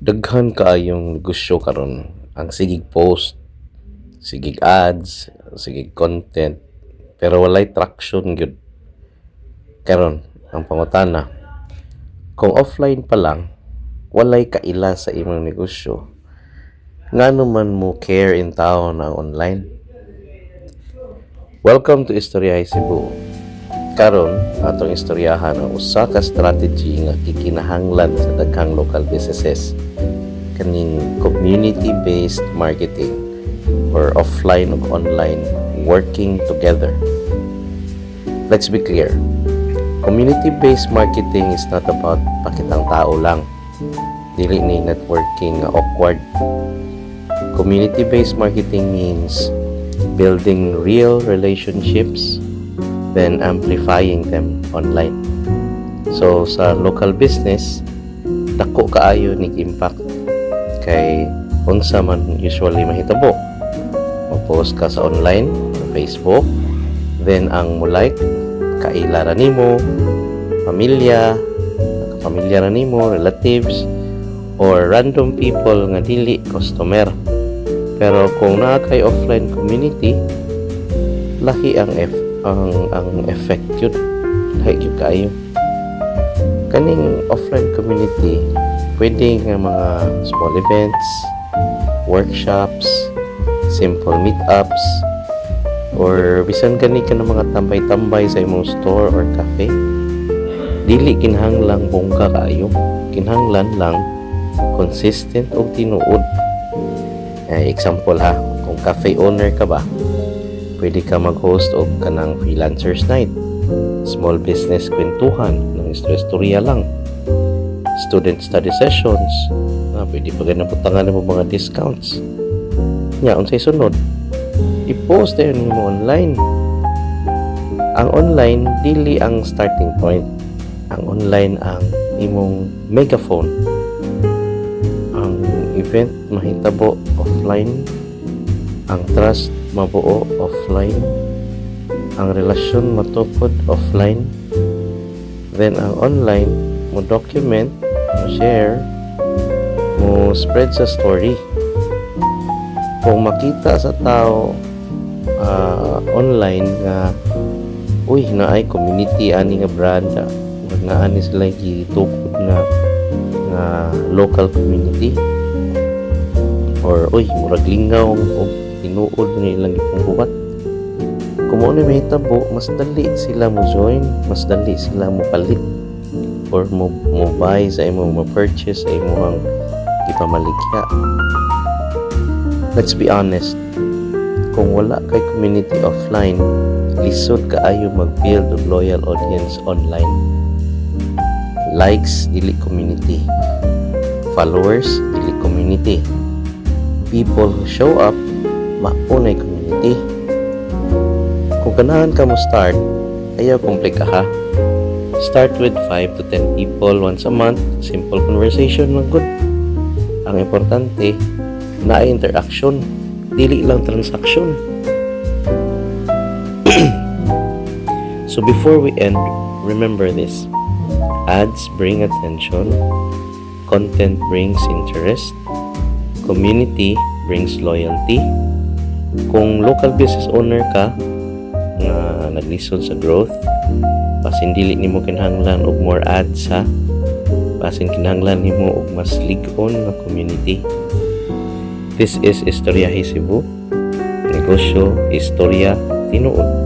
Daghan kaayong negosyo karon, ang sigig post, sigig ads, sigig content, pero walay traction gyud. Karon ang pangutana, kung offline pa lang, walay kaila sa imong negosyo, ngano man mo care in town ang online? Welcome to Istoryahay Cebu. Karon atong istoryahan ang usa ka strategy nga gikinahanglan sa daghang local businesses, kaning community-based marketing or offline ug online working together. Let's be clear. Community-based marketing is not about pakitang tao lang. Dili ni networking nga awkward. Community-based marketing means building real relationships then amplifying them online. So sa local business, dako kaayo ni impact kay unsa man usually mahitabo. Mo-post ka sa online, sa Facebook, then ang mo like kaila ra nimo, pamilya ra nimo, relatives, or random people nga dili customer. Pero kung naa kay offline community, lahi ang effect yun, lahi yun kayo. Kaning offline community, pwede nga mga small events, workshops, simple meetups, or bisan gani ka ng mga tambay-tambay sa imong store or cafe. Dili kinahanglang bongga kaayo, kinahanglan lang consistent o tinuod. Example ha, kung cafe owner ka ba, pwede ka mag-host og kanang freelancers night, small business kwentuhan ng istorya lang, student study sessions, pwede pa ganabutangan mo mga discounts. Unsay sunod, i-post din mo online. Ang online dili ang starting point, ang online ang imong megaphone. Ang event mahitabo offline, ang trust mabuo offline, ang relasyon matukod offline, then ang online mo document, mo share, mo spread sa story. Kung makita sa tao online nga naay community ani nga brand, nga ani sila gitukod nga local community, or murag lingaw o tinuod ni ilang gipunghuwat, kung mo na mahitabo, mas dali sila mo join, mas dali sila mo palit or mo buy sa imong ma-purchase sa imong ipamaligya. Let's be honest, kung wala kay community offline, lisod kaayo mag-build og loyal audience online. Likes dili community, followers dili community, people who show up maunay community. Kung ganahan ka mo start, ayaw komplika ha. Start with 5 to 10 people once a month, simple conversation lang good. Ang importante, na interaction, dili lang transaction. So before we end, remember this: ads bring attention, content brings interest, community brings loyalty. Kung local business owner ka nga naglisod sa growth, basin dili nimo kinahanglan og more ads ha, basin kinahanglan nimo og mas lig-on nga community. This is Istoryahay Cebu. Negosyo, istorya, tinuod.